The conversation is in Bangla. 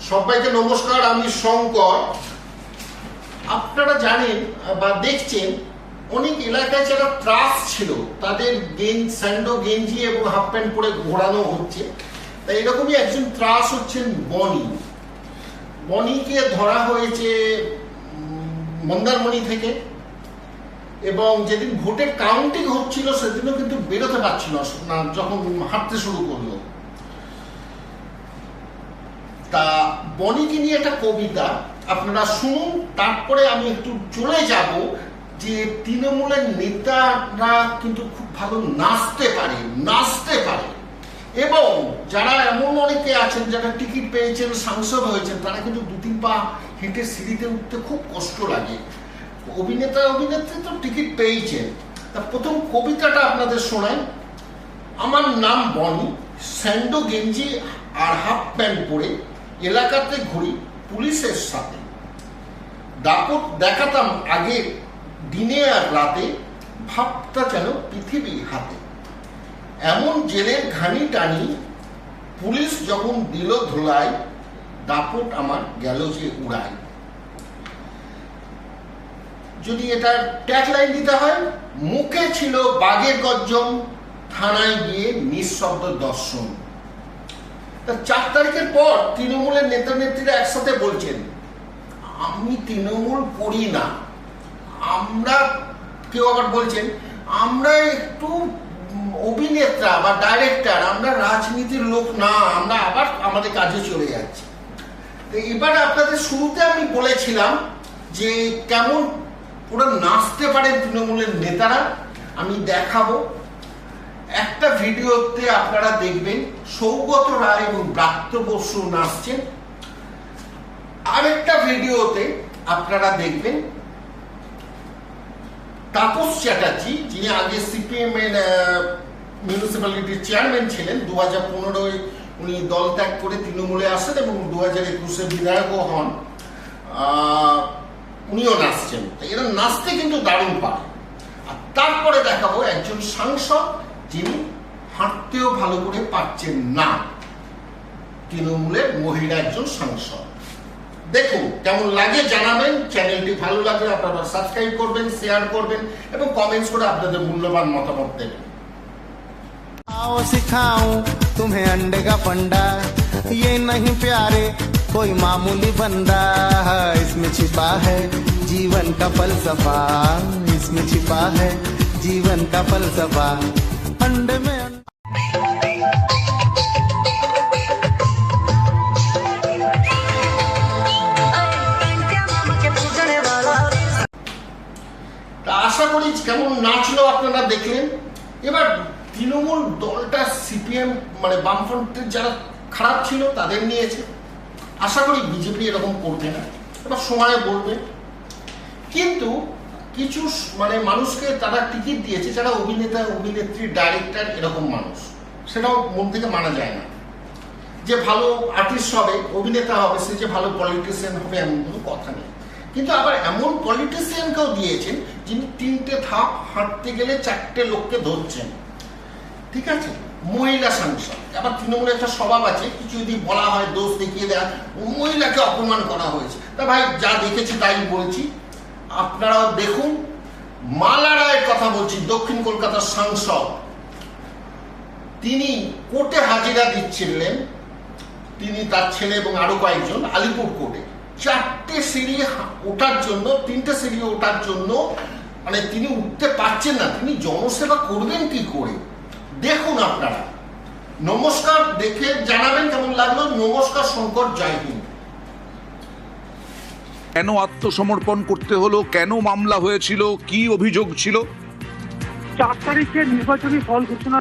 সবাইকে নমস্কার, আমি শঙ্কর। আপনারা জানেন বা দেখছেন অনেক এলাকায় যারা ত্রাস ছিল তাদের স্যান্ডো গেঞ্জি এবং হাফ প্যান্ট পরে ঘোরানো হচ্ছে। তাই এরকমই একজন ত্রাস হচ্ছেন বনিকে ধরা হয়েছে মন্দারমণি থেকে, এবং যেদিন ভোটের কাউন্টিং হচ্ছিল সেদিনও কিন্তু বেরোতে পারছিল না যখন হাঁটতে শুরু করলো। তা বনিকে নিয়ে একটা কবিতা আপনারা শুনুন, তারপরে আমি একটু চলে যাব যে তৃণমূলের নেতারা কিন্তু খুব ভালো নাচতে পারে এবং যারা এমন অনেকে আছেন যারা টিকিট পেয়েছেন, সাংসদ হয়েছেন, তারা কিন্তু 2-3 পা হেঁটে সিঁড়িতে উঠতে খুব কষ্ট লাগে। অভিনেত্রী তো টিকিট পেয়েছেন। তা প্রথম কবিতাটা আপনাদের শোনাই। আমার নাম বনি, স্যান্ডো গেঞ্জি আর হাফ প্যান্ট পরে এলাকাতে ঘুরি পুলিশের সাথে। দাপট দেখাতাম আগে দিনে আর রাতে, ভাবটা যেন পৃথিবী হাতে। এমন জেলের ঘানি টানি পুলিশ যখন দিল ধোলাই, দাপট আমার গেল যে উড়াই। যদি এটার ট্যাগলাইন দিতে হয়, মুখে ছিল বাঘের গর্জন, থানায় গিয়ে নিঃশব্দ দর্শন। 4 তারিখের পর তৃণমূলের নেতা নেত্রীরা একসাথে বলছেন, আমি তৃণমূল করি না। আমরা, কেউ আবার বলছেন, আমরা একটু অভিনেতা বা ডাইরেক্টর, আমরা রাজনীতির লোক না, আমরা আবার আমাদের কাজে চলে যাচ্ছি। তো এবার আপনাদের শুরুতে আমি বলেছিলাম যে কেমন ওরা নাচতে পারে তৃণমূলের নেতারা, আমি দেখাবো। একটা ভিডিওতে আপনারা দেখবেন সৌগত রায় এবং ব্রাত্য বসু নাচছেন, আরেকটা ভিডিওতে আপনারা দেখবেন তাপস চ্যাটার্জি, যিনি আগে সিপিএম এর মিউনিসিপ্যালিটির চেয়ারম্যান ছিলেন। 2015 উনি দল ত্যাগ করে তৃণমূলে আসেন এবং 2021 বিধায়কও হন। উনিও নাচছেন। এরা নাচতে কিন্তু দারুণ পারে। আর তারপরে দেখাবো একজন সাংসদ যিনি হাঁটতেও ভালো করে পারছেন না, তৃণমূলের মহিলা একজন সাংসদ। দেখুন কেমন লাগে জানাবেন। চ্যানেলটি ভালো লাগলে আপনারা সাবস্ক্রাইব করবেন, শেয়ার করবেন এবং কমেন্টস করে আপনাদের মূল্যবান মতামত দেবেন। आओ सिखाऊं तुम्हें अंडे का फंडा, ये नहीं प्यारे कोई मामूली बंदा, इसमें छिपा है जीवन का फलसफा, इसमें छिपा है जीवन का फलसफा। अंडे में আশা করি কেমন নাচলো আপনারা দেখলেন। এবার তৃণমূল দলটা সিপিএম মানে বামফ্রন্টের যারা খারাপ ছিল তাদের নিয়েছে। আশা করি বিজেপি এরকম করবে না, এবার সময় বলবে। কিন্তু কিছু মানে মানুষকে তারা টিকিট দিয়েছে যারা অভিনেতা, অভিনেত্রী, ডাইরেক্টর, এরকম মানুষ, সেটাও মন থেকে মানা যায় না। যে ভালো আর্টিস্ট হবে, অভিনেতা হবে, সে যে ভালো পলিটিশিয়ান হবে এমন কোনো কথা নেই। কিন্তু আবার এমন পলিটিশিয়ানকেও দিয়েছেন যিনি 3টে ধাপ হাঁটতে গেলে 4টে লোককে ধরছেন। ঠিক আছে, মহিলা সাংসদ। আবার তৃণমূলের একটা স্বভাব আছে, কিছু যদি বলা হয় দোষ দেখিয়ে দেওয়া, মহিলাকে অপমান করা হয়েছে। তা ভাই যা দেখেছি তাই বলছি, আপনারাও দেখুন। মালা রায়ের কথা বলছি, দক্ষিণ কলকাতার সাংসদ। তিনি কোর্টে হাজিরা দিচ্ছিলেন, তিনি, তার ছেলে এবং আরো কয়েকজন, আলিপুর কোর্টে। 4টে সিঁড়ি ওঠার জন্য, 3টে সিঁড়ি ওঠার জন্য মানে তিনি উঠতে পারছেন না। তিনি জনসেবা করবেন কি করে দেখুন আপনারা। নমস্কার, দেখে জানাবেন কেমন লাগলো। নমস্কার, শঙ্কর, জয় হিন্দ। কেন আত্মসমর্পণ করতে হলো, কেন মামলা হয়েছিল, কি অভিযোগ ছিল? 4 তারিখে নির্বাচনী ফল ঘোষণা